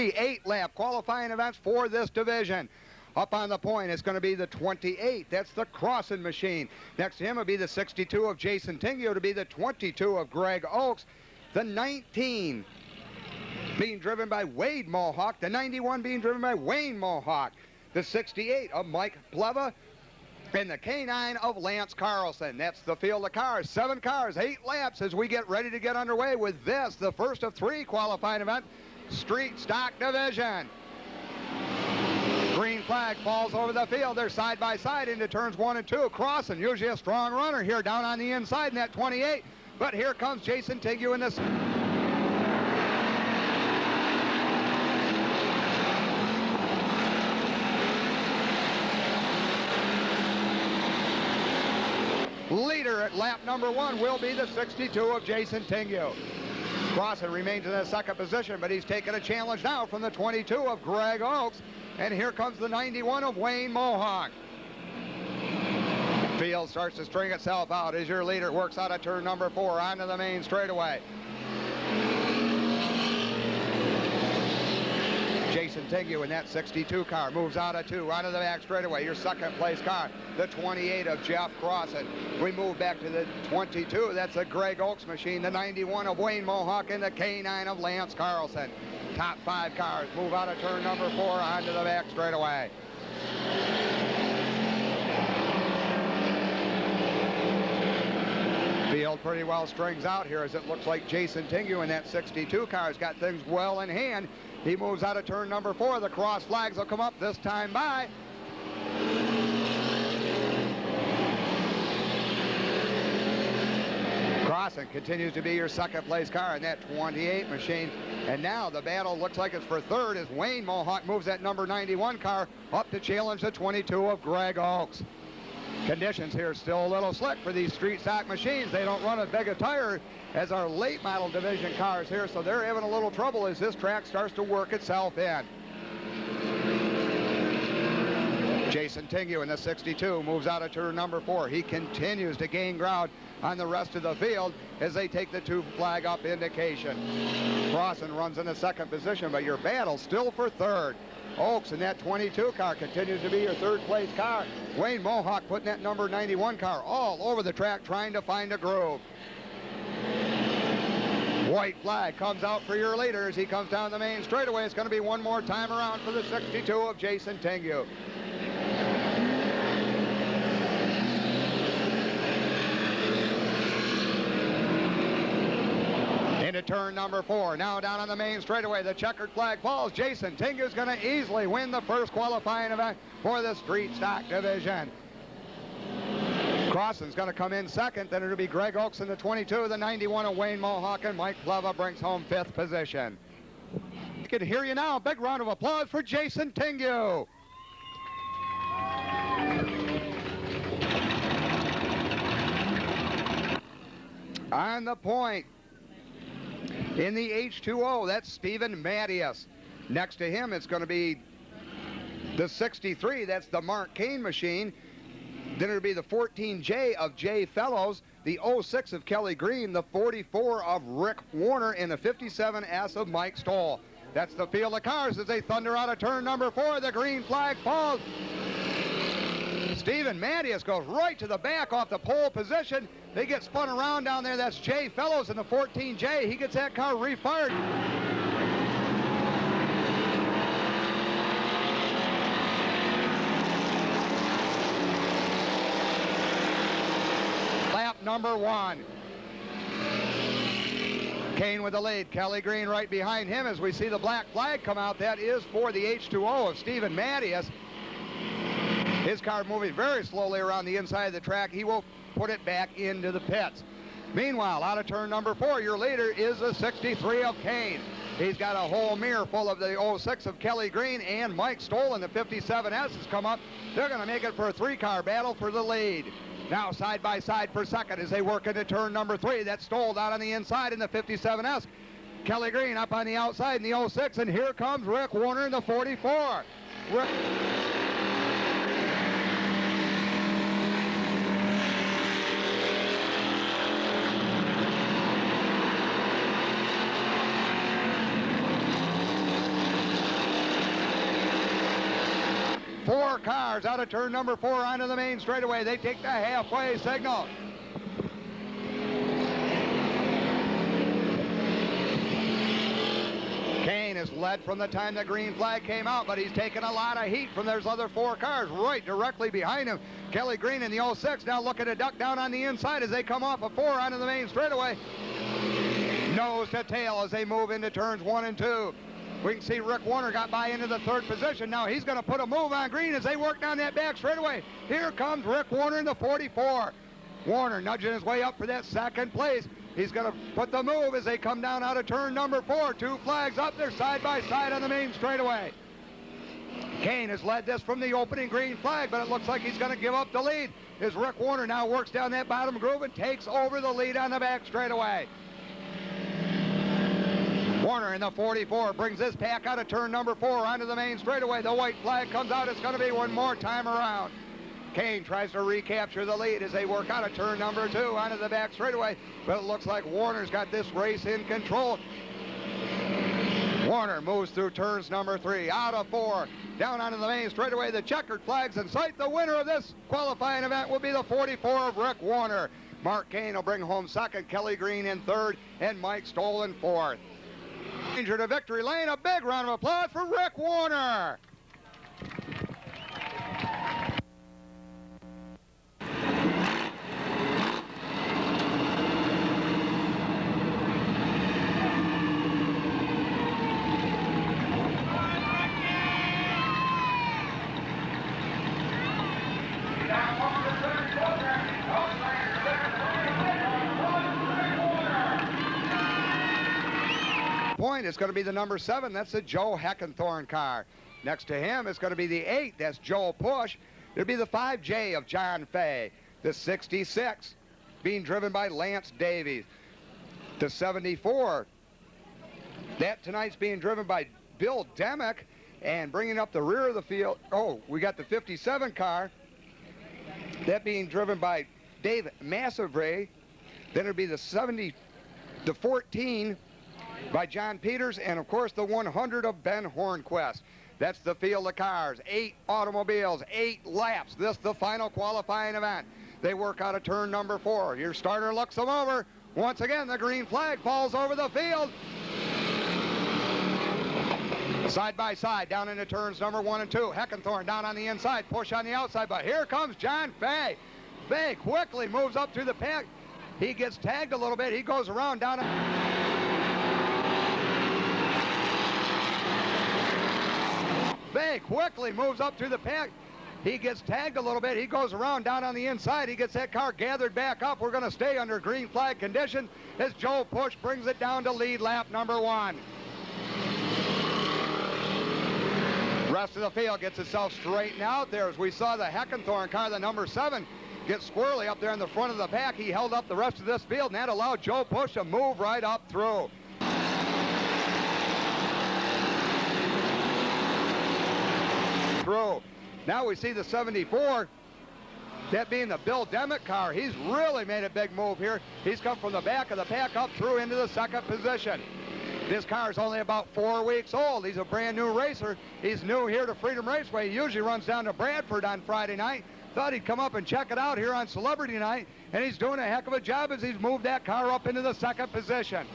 8-lap qualifying events for this division. Up on the point, it's going to be the 28. That's the Crossan machine. Next to him will be the 62 of Jason Tingio to be the 22 of Greg Oaks. The 19 being driven by Wade Mohawk. The 91 being driven by Wayne Mohawk. The 68 of Mike Pleva. And the K9 of Lance Carlson. That's the field of cars. 7 cars, 8 laps as we get ready to get underway with this, the first of 3 qualifying event, Street Stock Division. Green flag falls over the field. They're side by side into turns 1 and 2. Crossan, usually a strong runner here down on the inside in that 28. But here comes Jason Tingio in this. Leader at lap number 1 will be the 62 of Jason Tingio. Crossan remains in the second position, but he's taking a challenge now from the 22 of Greg Oaks. And here comes the 91 of Wayne Mohawk. Field starts to string itself out as your leader works out of turn number 4 onto the main straightaway. Jason Tingio in that 62 car moves out of 2 onto the back straightaway. Your second place car, the 28 of Jeff Crossan. We move back to the 22. That's the Greg Oaks machine. The 91 of Wayne Mohawk and the K9 of Lance Carlson. Top 5 cars move out of turn number 4 onto the back straightaway. Field pretty well strings out here as it looks like Jason Tingio in that 62 car has got things well in hand. He moves out of turn number 4. The cross flags will come up this time by. Crossan continues to be your second place car in that 28 machine. And now the battle looks like it's for third as Wayne Mohawk moves that number 91 car up to challenge the 22 of Greg Oaks. Conditions here still a little slick for these street stock machines. They don't run as big a tire as our late model division cars here, so they're having a little trouble as this track starts to work itself in. Jason Tingio in the 62 moves out of turn number 4. He continues to gain ground on the rest of the field as they take the 2 flag up indication. Crossan runs in the second position, but your battle still for third. Oaks in that 22 car continues to be your third place car. Wayne Mohawk putting that number 91 car all over the track trying to find a groove. White flag comes out for your leader as he comes down the main straightaway. It's going to be one more time around for the 62 of Jason Tingio. Into turn number 4. Now down on the main straightaway. The checkered flag falls. Jason Tingio is going to easily win the first qualifying event for the street stock division. Crossan's going to come in second. Then it'll be Greg Oaks in the 22. The 91 of Wayne Mohawk and Mike Pleva brings home 5th position. You can hear you now. Big round of applause for Jason Tingio. On the point. In the H2O, that's Stephen Mattias. Next to him, it's going to be the 63. That's the Mark Kane machine. Then it'll be the 14J of Jay Fellows, the 06 of Kelly Green, the 44 of Rick Warner, and the 57S of Mike Stoll. That's the field of cars as they thunder out of turn number 4. The green flag falls. Stephen Mattias goes right to the back off the pole position. They get spun around down there. That's Jay Fellows in the 14J. He gets that car refired. Lap number 1. Kane with the lead. Kelly Green right behind him as we see the black flag come out. That is for the H2O of Stephen Mattias. His car moving very slowly around the inside of the track. He will put it back into the pits. Meanwhile, out of turn number 4, your leader is the 63 of Kane. He's got a whole mirror full of the 06 of Kelly Green, and Mike Stoll in the 57S has come up. They're going to make it for a 3-car battle for the lead. Now side by side for second as they work into turn number 3. That's Stoll down on the inside in the 57S. Kelly Green up on the outside in the 06, and here comes Rick Warner in the 44. 4 cars out of turn number 4 onto the main straightaway. They take the halfway signal. Kane is led from the time the green flag came out, but he's taken a lot of heat from those other 4 cars right directly behind him. Kelly Green in the 06 now looking to duck down on the inside as they come off of 4 onto the main straightaway. Nose to tail as they move into turns 1 and 2. We can see Rick Warner got by into the 3rd position. Now he's going to put a move on Green as they work down that back straightaway. Here comes Rick Warner in the 44. Warner nudging his way up for that 2nd place. He's going to put the move as they come down out of turn number 4. 2 flags up there side by side on the main straightaway. Kane has led this from the opening green flag, but it looks like he's going to give up the lead as Rick Warner now works down that bottom groove and takes over the lead on the back straightaway. Warner in the 44 brings this pack out of turn number 4 onto the main straightaway. The white flag comes out. It's going to be one more time around. Kane tries to recapture the lead as they work out of turn number 2 onto the back straightaway, but it looks like Warner's got this race in control. Warner moves through turns number 3, out of 4, down onto the main straightaway. The checkered flags in sight. The winner of this qualifying event will be the 44 of Rick Warner. Mark Kane will bring home 2nd, Kelly Green in 3rd, and Mike Stoll in 4th. Danger to victory lane. A big round of applause for Rick Warner. Point is going to be the number 7. That's the Joe Heckenthorn car. Next to him is going to be the 8. That's Joe Push. It'll be the 5J of John Fay. The 66 being driven by Lance Davies. The 74, that tonight's being driven by Bill Demick, and bringing up the rear of the field. Oh, we got the 57 car. That being driven by Dave Massavray. Then it'll be the 14 by John Peters, and of course the 100 of Ben Hornquist. That's the field of cars. 8 automobiles, 8 laps. This the final qualifying event. They work out of turn number 4. Your starter looks them over. Once again, the green flag falls over the field. Side by side, down into turns number 1 and 2. Heckenthorn down on the inside, Push on the outside, but here comes John Fay. Fay quickly moves up through the pack. He gets tagged a little bit. He goes around down. Fay quickly moves up through the pack. He gets tagged a little bit. He goes around down on the inside. He gets that car gathered back up. We're going to stay under green flag condition as Joe Push brings it down to lead lap number 1. Rest of the field gets itself straightened out there as we saw the Heckenthorn car, the number 7, get squirrely up there in the front of the pack. He held up the rest of this field, and that allowed Joe Push to move right up through. Now we see the 74, that being the Bill Demick car. He's really made a big move here. He's come from the back of the pack up through into the 2nd position. This car is only about 4 weeks old. He's a brand new racer. He's new here to Freedom Raceway. He usually runs down to Bradford on Friday night. Thought he'd come up and check it out here on Celebrity Night, and he's doing a heck of a job as he's moved that car up into the 2nd position.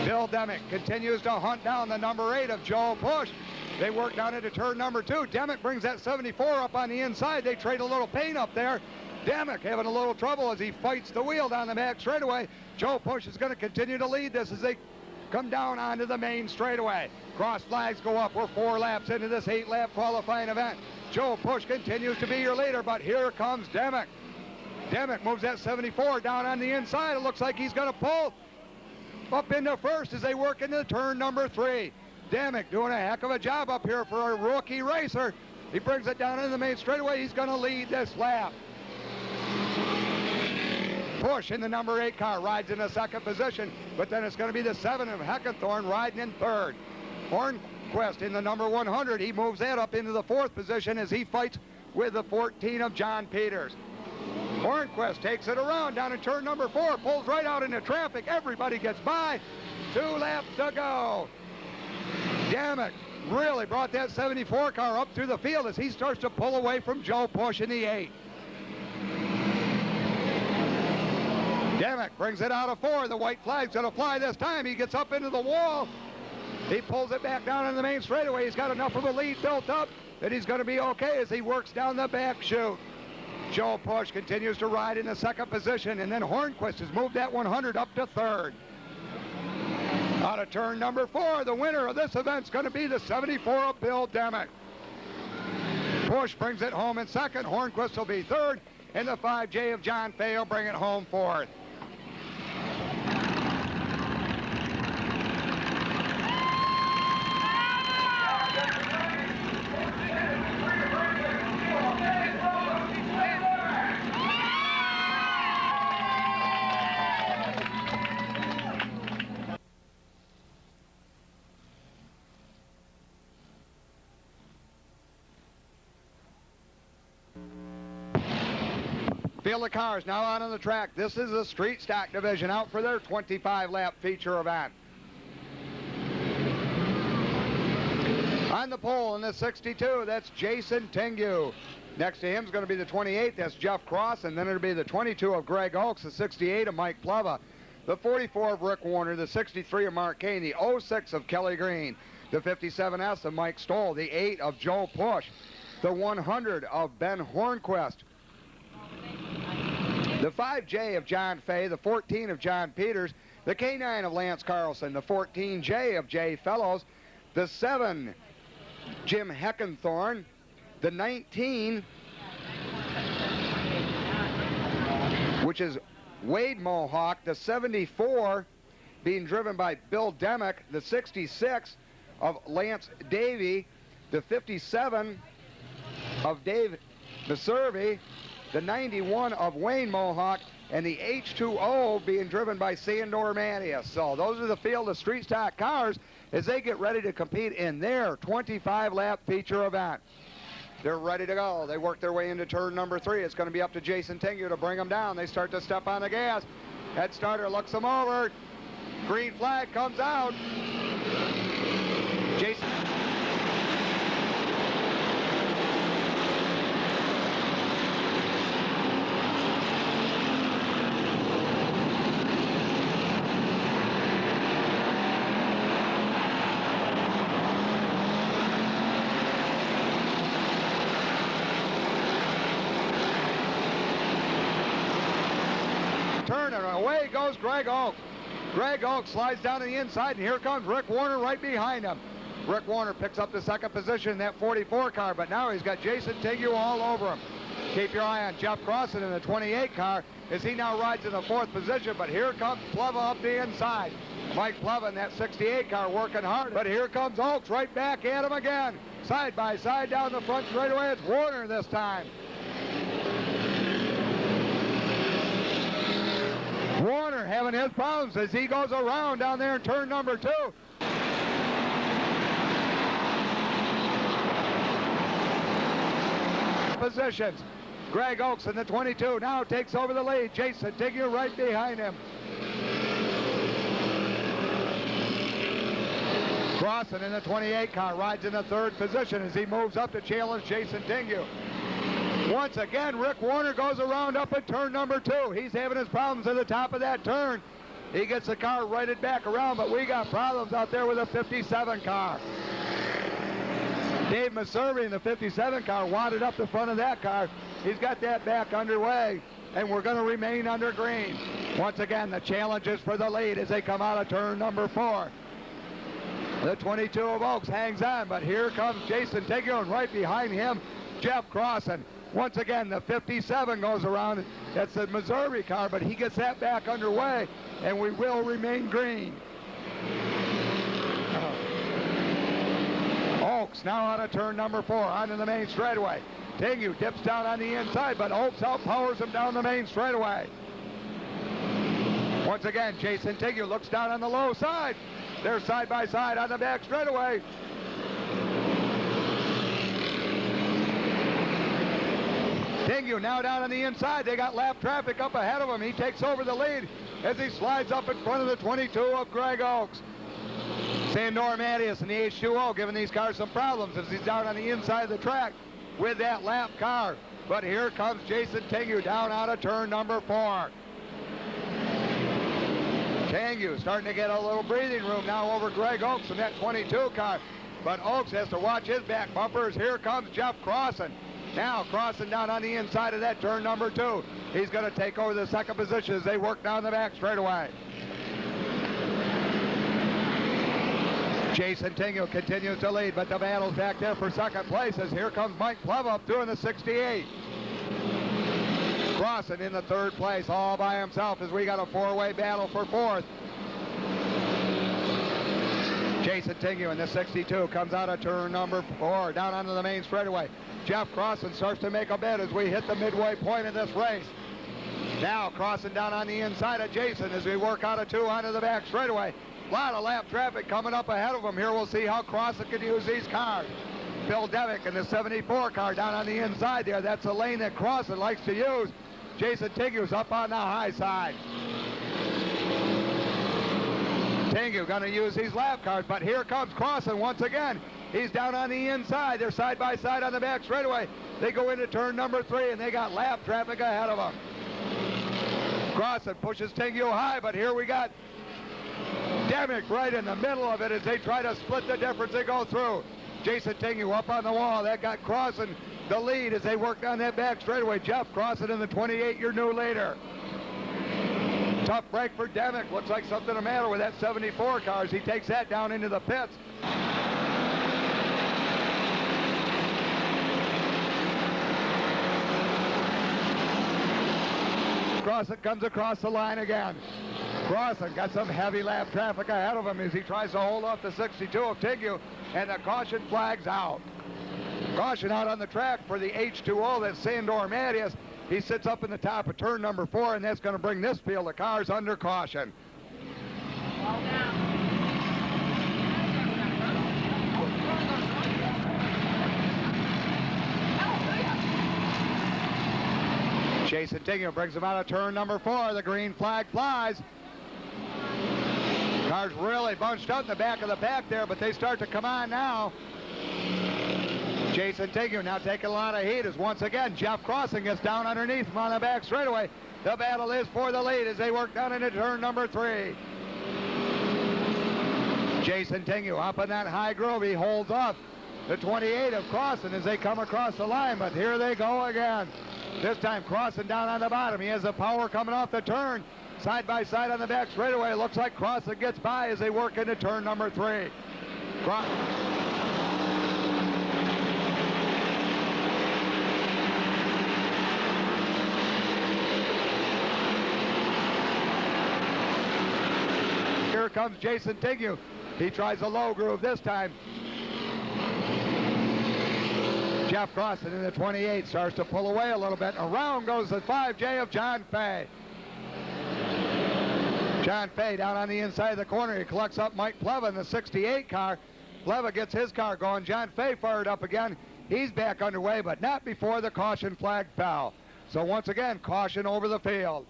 Bill Demick continues to hunt down the number 8 of Joe Push. They work down into turn number 2. Demick brings that 74 up on the inside. They trade a little paint up there. Demick having a little trouble as he fights the wheel down the back straightaway. Joe Push is going to continue to lead this as they come down onto the main straightaway. Cross flags go up. We're 4 laps into this 8-lap qualifying event. Joe Push continues to be your leader, but here comes Demick. Demick moves that 74 down on the inside. It looks like he's going to pull up into first as they work into turn number 3. Demick doing a heck of a job up here for a rookie racer. He brings it down into the main straightaway. He's going to lead this lap. Push in the number 8 car rides in the 2nd position, but then it's going to be the 7 of Heckenthorn riding in 3rd. Hornquist in the number 100. He moves that up into the 4th position as he fights with the 14 of John Peters. Hornquist takes it around down in turn number 4, pulls right out into traffic. Everybody gets by. 2 laps to go. Demick really brought that 74 car up through the field as he starts to pull away from Joe Push in the 8. Demick brings it out of 4. The white flag's going to fly this time. He gets up into the wall. He pulls it back down in the main straightaway. He's got enough of a lead built up that he's going to be okay as he works down the back chute. Joe Push continues to ride in the 2nd position, and then Hornquist has moved that 100 up to 3rd. Out of turn number 4, the winner of this event is going to be the 74 of Bill Demick. Push brings it home in 2nd. Hornquist will be 3rd, and the 5J of John Fay will bring it home 4th. Field of cars now out on the track. This is the street stock division out for their 25-lap feature event. On the pole in the 62, that's Jason Tingu. Next to him is going to be the 28, that's Jeff Cross, and then it'll be the 22 of Greg Oakes, the 68 of Mike Pleva, the 44 of Rick Warner, the 63 of Mark Kane, the 06 of Kelly Green, the 57S of Mike Stoll, the 8 of Joe Push, the 100 of Ben Hornquist, the 5J of John Fay, the 14 of John Peters, the K9 of Lance Carlson, the 14J of Jay Fellows, the 7 Jim Heckenthorn, the 19, which is Wade Mohawk, the 74 being driven by Bill Demick, the 66 of Lance Davey, the 57 of Dave Meservey, the 91 of Wayne Mohawk, and the H2O being driven by Sandor Manius. So those are the field of street stock cars as they get ready to compete in their 25-lap feature event. They're ready to go. They work their way into turn number 3. It's going to be up to Jason Tingu to bring them down. They start to step on the gas. Head starter looks them over. Green flag comes out. Jason. Turn and away goes Greg Oakes. Greg Oakes slides down to the inside, and here comes Rick Warner right behind him. Rick Warner picks up the 2nd position in that 44 car, but now he's got Jason Tingu all over him. Keep your eye on Jeff Crossan in the 28 car as he now rides in the 4th position, but here comes Pleva up the inside. Mike Pleva in that 68 car working hard, but here comes Oakes right back at him again. Side by side down the front straightaway, it's Warner this time. Warner having his problems as he goes around down there in turn number 2. Positions. Greg Oakes in the 22 now takes over the lead. Jason Tingu right behind him. Crossan in the 28 car rides in the 3rd position as he moves up to challenge Jason Tingu. Once again, Rick Warner goes around up in turn number 2. He's having his problems at the top of that turn. He gets the car righted back around, but we got problems out there with the 57 car. Dave Meservey in the 57 car wadded up the front of that car. He's got that back underway, and we're going to remain under green. Once again, the challenge is for the lead as they come out of turn number 4. The 22 of Oakes hangs on, but here comes Jason Tingu, and right behind him, Jeff Crossan. Once again, the 57 goes around. That's the Meservey car, but he gets that back underway, and we will remain green. Oakes now on a turn number 4 onto the main straightaway. Tingu dips down on the inside, but Oakes outpowers him down the main straightaway. Once again, Jason Tingu looks down on the low side. They're side by side on the back straightaway. Tingu now down on the inside. They got lap traffic up ahead of him. He takes over the lead as he slides up in front of the 22 of Greg Oakes. Sandor Mattias in the H2O giving these cars some problems as he's down on the inside of the track with that lap car. But here comes Jason Tengu down out of turn number 4. Tengu starting to get a little breathing room now over Greg Oakes in that 22 car. But Oakes has to watch his back bumpers. Here comes Jeff Crossan. Now Crossan down on the inside of that turn number 2. He's going to take over the second position as they work down the back straightaway. Jason Tengu continues to lead, but the battle's back there for second place as here comes Mike Pleva up doing the 68. Crossan in the third place all by himself as we got a four-way battle for fourth. Jason Tengu in the 62 comes out of turn number 4 down onto the main straightaway. Jeff Crossan starts to make a bid as we hit the midway point of this race. Now Crossan down on the inside of Jason as we work out of 2 onto the back straightaway. A lot of lap traffic coming up ahead of him here. We'll see how Crossan can use these cars. Bill Devick in the 74 car down on the inside there. That's a lane that Crossan likes to use. Jason Tengu's up on the high side. Tengu going to use these lap cars, but here comes Crossan once again. He's down on the inside. They're side by side on the back straightaway. They go into turn number 3, and they got lap traffic ahead of them. Crossan pushes Tengu high, but here we got Demick right in the middle of it as they try to split the difference. They go through. Jason Tengu up on the wall. That got Crossan the lead as they work down that back straightaway. Jeff Crossan in the 28, your new leader. Tough break for Demick. Looks like something the matter with that 74 car as he takes that down into the pits. Crossan comes across the line again. Crossan got some heavy lap traffic ahead of him as he tries to hold off the 62 of Tengu, and the caution flag's out. Caution out on the track for the H2O, that's Sandor Mattias. He sits up in the top of turn number 4, and that's going to bring this field of cars under caution. Jason Tengu brings him out of turn number 4. The green flag flies. Cars really bunched up in the back of the pack there, but they start to come on now. Jason Tengu now taking a lot of heat as once again Jeff Crossan gets down underneath him on the back straightaway. The battle is for the lead as they work down into turn number 3. Jason Tengu up in that high groove. He holds off the 28 of Crossan as they come across the line, but here they go again. This time Crossan down on the bottom. He has the power coming off the turn. Side by side on the back straightaway. Looks like Crossan gets by as they work into turn number 3. Here comes Jason Tengu. He tries a low groove this time. Jeff Crossan in the 28 starts to pull away a little bit. Around goes the 5J of John Fay. John Fay down on the inside of the corner. He collects up Mike Pleva in the 68 car. Pleva gets his car going. John Fay fired up again. He's back underway, but not before the caution flag fell. So once again, caution over the field.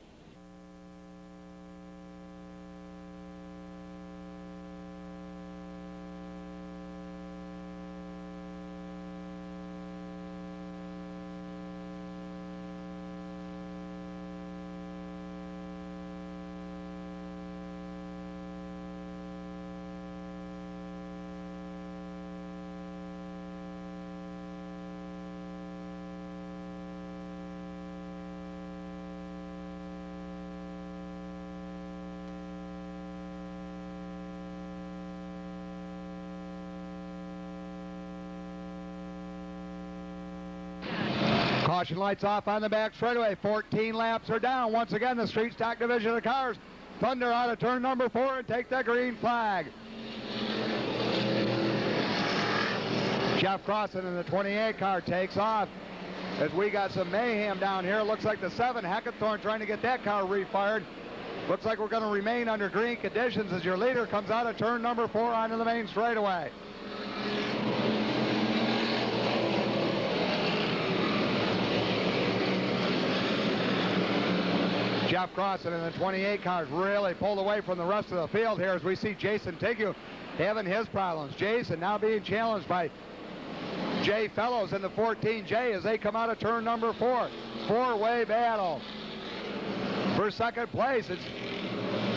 Caution lights off on the back straightaway. 14 laps are down. Once again, the street stock division of cars thunder out of turn number 4 and take the green flag. Jeff Crossan in the 28 car takes off as we got some mayhem down here. Looks like the 7 Hackathorn trying to get that car refired. Looks like we're going to remain under green conditions as your leader comes out of turn number 4 onto the main straightaway. Jeff Crossan in the 28 cars really pulled away from the rest of the field here as we see Jason Tighe having his problems. Jason now being challenged by Jay Fellows in the 14J as they come out of turn number 4. Four-way battle. For second place, it's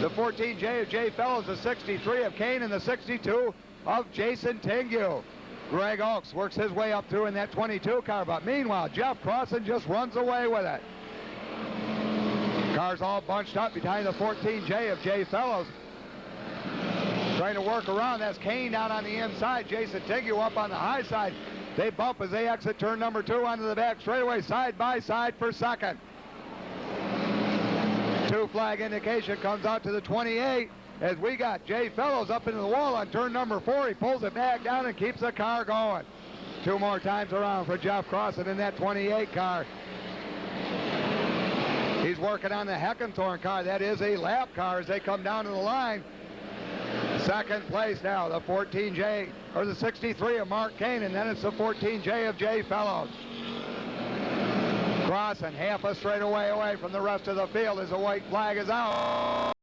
the 14J of Jay Fellows, the 63 of Kane, and the 62 of Jason Tighe. Greg Oakes works his way up through in that 22 car, but meanwhile, Jeff Crossan just runs away with it. Cars all bunched up behind the 14J of Jay Fellows. Trying to work around. That's Kane down on the inside. Jason Tighe up on the high side. They bump as they exit turn number 2 onto the back straightaway, side by side for second. 2 flag indication comes out to the 28 as we got Jay Fellows up into the wall on turn number 4. He pulls it back down and keeps the car going. 2 more times around for Jeff Crossan in that 28 car. He's working on the Heckenthorn car. That is a lap car as they come down to the line. Second place now, the 14J, or the 63 of Mark Kane, and then it's the 14J of Jay Fellows. Crossan half a straightaway away from the rest of the field as the white flag is out.